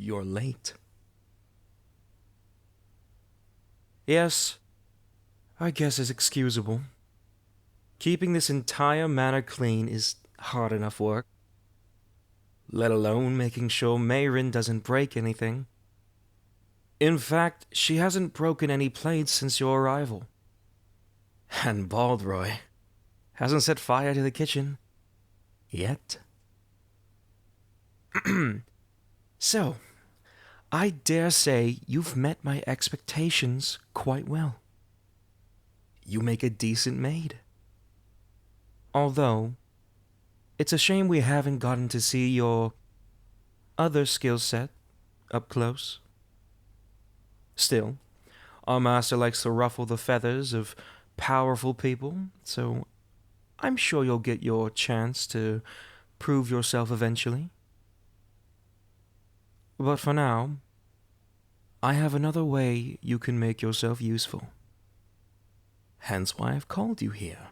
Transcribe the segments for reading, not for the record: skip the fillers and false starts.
You're late. Yes, I guess it's excusable. Keeping this entire manor clean is hard enough work. Let alone making sure Mayrin doesn't break anything. In fact, she hasn't broken any plates since your arrival. And Baldroy hasn't set fire to the kitchen. Yet. So, I dare say you've met my expectations quite well. You make a decent maid. Although, it's a shame we haven't gotten to see your other skill set up close. Still, our master likes to ruffle the feathers of powerful people, so I'm sure you'll get your chance to prove yourself eventually. But for now, I have another way you can make yourself useful. Hence why I've called you here.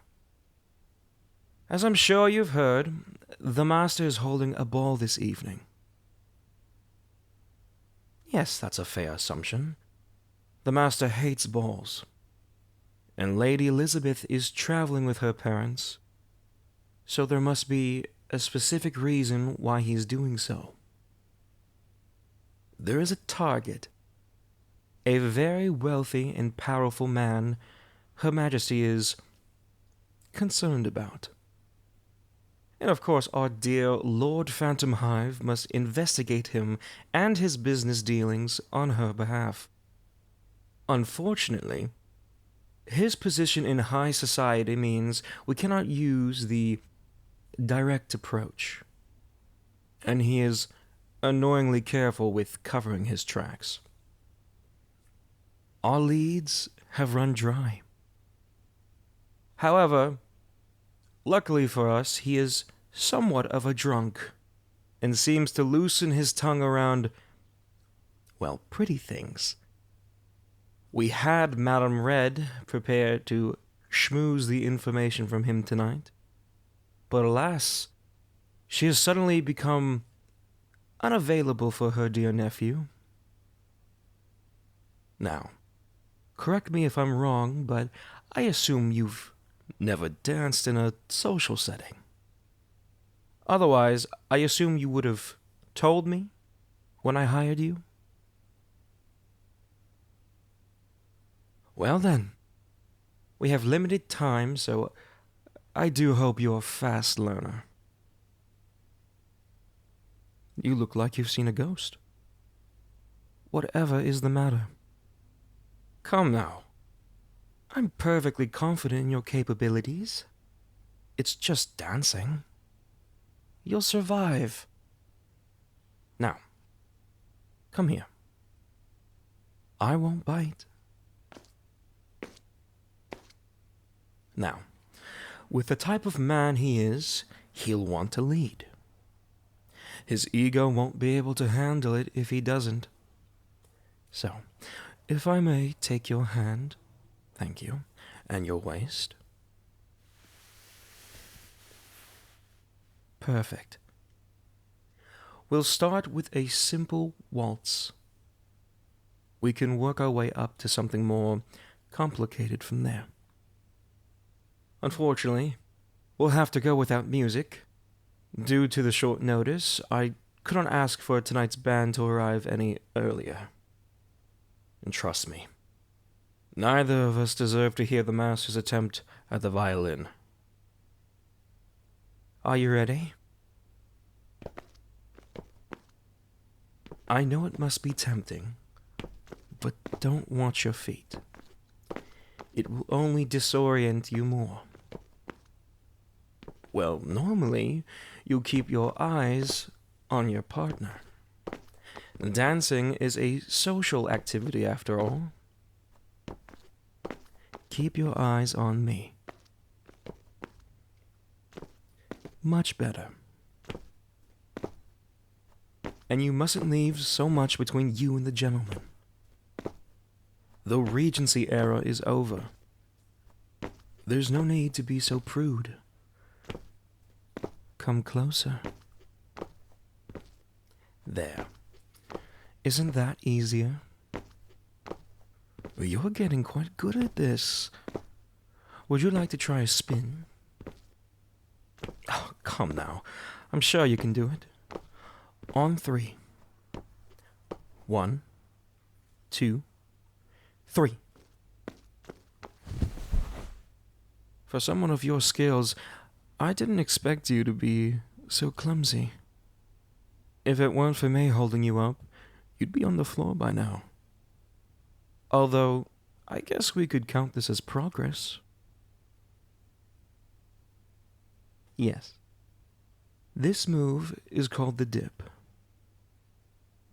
As I'm sure you've heard, the master is holding a ball this evening. Yes, that's a fair assumption. The master hates balls. And Lady Elizabeth is traveling with her parents, so there must be a specific reason why he's doing so. There is a target, a very wealthy and powerful man Her Majesty is concerned about. And of course, our dear Lord Phantom Hive must investigate him and his business dealings on her behalf. Unfortunately, his position in high society means we cannot use the direct approach, and he is annoyingly careful with covering his tracks. Our leads have run dry. However, luckily for us, he is somewhat of a drunk, and seems to loosen his tongue around, well, pretty things. We had Madame Red prepared to schmooze the information from him tonight, but alas, she has suddenly become unavailable for her dear nephew. Now, correct me if I'm wrong, but I assume you've never danced in a social setting. Otherwise, I assume you would have told me when I hired you? Well then, we have limited time, so I do hope you're a fast learner. You look like you've seen a ghost. Whatever is the matter? Come now. I'm perfectly confident in your capabilities. It's just dancing. You'll survive. Now, come here. I won't bite. Now, with the type of man he is, he'll want to lead. His ego won't be able to handle it if he doesn't. So, if I may take your hand, thank you, and your waist. Perfect. We'll start with a simple waltz. We can work our way up to something more complicated from there. Unfortunately, we'll have to go without music. Due to the short notice, I couldn't ask for tonight's band to arrive any earlier. And trust me, neither of us deserve to hear the master's attempt at the violin. Are you ready? I know it must be tempting, but don't watch your feet. It will only disorient you more. Well, normally, you keep your eyes on your partner. Dancing is a social activity after all. Keep your eyes on me. Much better. And you mustn't leave so much between you and the gentleman. The Regency era is over. There's no need to be so prude. Come closer. There. Isn't that easier? You're getting quite good at this. Would you like to try a spin? Oh, come now. I'm sure you can do it. On 3. 1, 2, 3. For someone of your skills, I didn't expect you to be so clumsy. If it weren't for me holding you up, you'd be on the floor by now. Although, I guess we could count this as progress. Yes. This move is called the dip.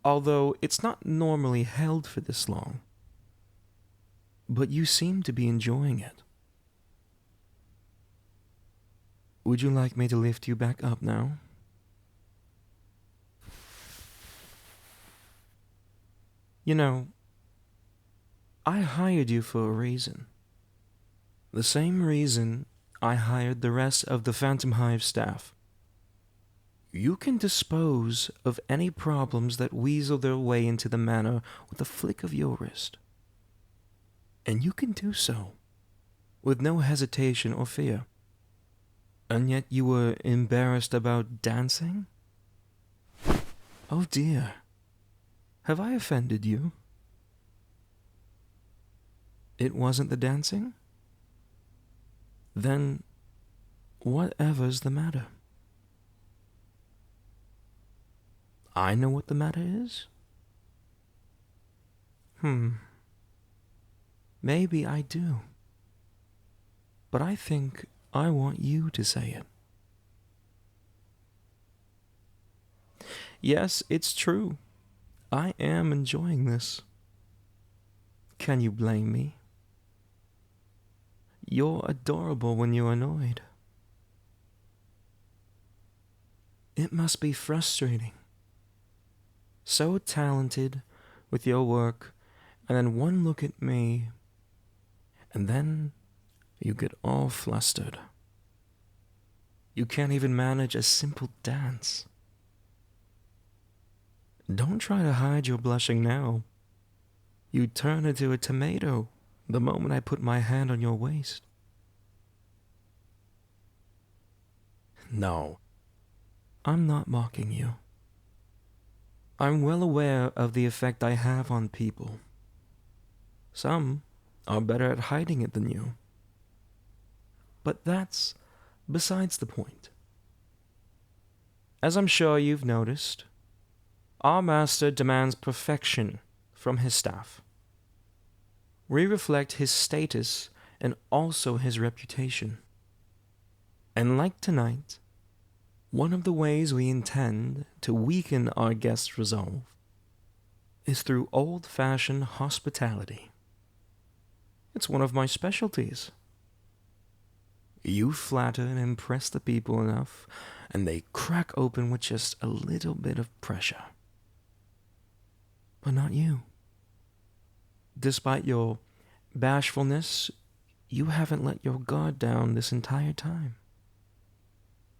Although it's not normally held for this long. But you seem to be enjoying it. Would you like me to lift you back up now? You know, I hired you for a reason. The same reason I hired the rest of the Phantom Hive staff. You can dispose of any problems that weasel their way into the manor with a flick of your wrist. And you can do so with no hesitation or fear. And yet you were embarrassed about dancing? Oh dear. Have I offended you? It wasn't the dancing? Then, whatever's the matter? I know what the matter is? Maybe I do. But I think I want you to say it. Yes, it's true. I am enjoying this. Can you blame me? You're adorable when you're annoyed. It must be frustrating. So talented with your work, and then one look at me, and then you get all flustered. You can't even manage a simple dance. Don't try to hide your blushing now. You turn into a tomato the moment I put my hand on your waist. No, I'm not mocking you. I'm well aware of the effect I have on people. Some are better at hiding it than you. But that's besides the point. As I'm sure you've noticed, our master demands perfection from his staff. We reflect his status and also his reputation. And like tonight, one of the ways we intend to weaken our guests' resolve is through old-fashioned hospitality. It's one of my specialties. You flatter and impress the people enough, and they crack open with just a little bit of pressure. But not you. Despite your bashfulness, you haven't let your guard down this entire time.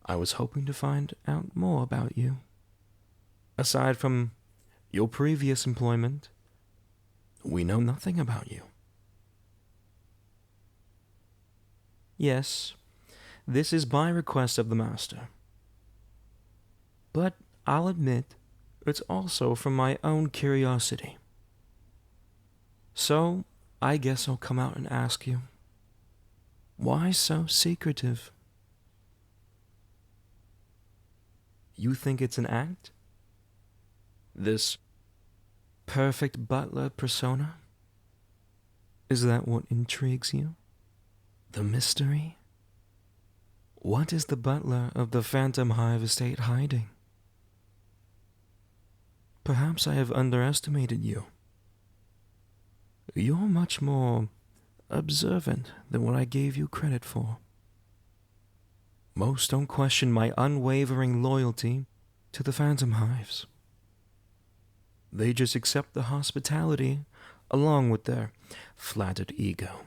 I was hoping to find out more about you. Aside from your previous employment, we know nothing about you. Yes, this is by request of the master. But I'll admit, it's also from my own curiosity. So, I guess I'll come out and ask you, why so secretive? You think it's an act? This perfect butler persona? Is that what intrigues you? The mystery? What is the butler of the Phantom Hive estate hiding? Perhaps I have underestimated you. You're much more observant than what I gave you credit for. Most don't question my unwavering loyalty to the Phantom Hives. They just accept the hospitality along with their flattered ego.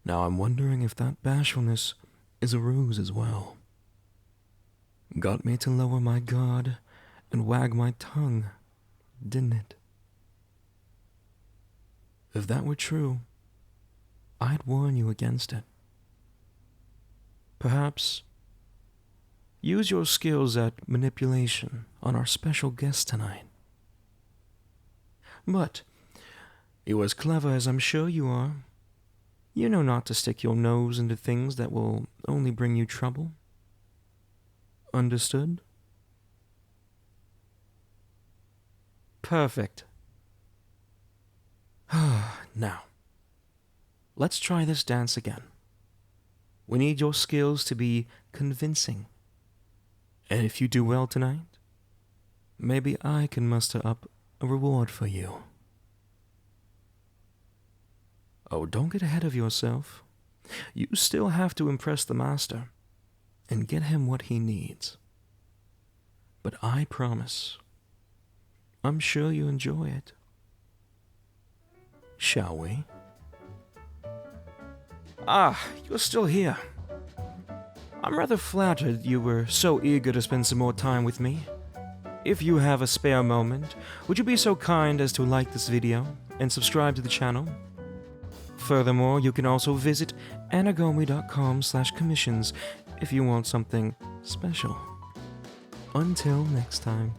Now I'm wondering if that bashfulness is a ruse as well. Got me to lower my guard and wag my tongue didn't it? If that were true, I'd warn you against it. Perhaps use your skills at manipulation on our special guest tonight. But you're as clever as I'm sure you are. You know not to stick your nose into things that will only bring you trouble. Understood? Perfect. Now, let's try this dance again. We need your skills to be convincing. And if you do well tonight, maybe I can muster up a reward for you. Oh, don't get ahead of yourself. You still have to impress the master and get him what he needs. But I promise, I'm sure you enjoy it. Shall we? Ah, you're still here. I'm rather flattered you were so eager to spend some more time with me. If you have a spare moment, would you be so kind as to like this video and subscribe to the channel? Furthermore, you can also visit anigomi.com/commissions if you want something special. Until next time.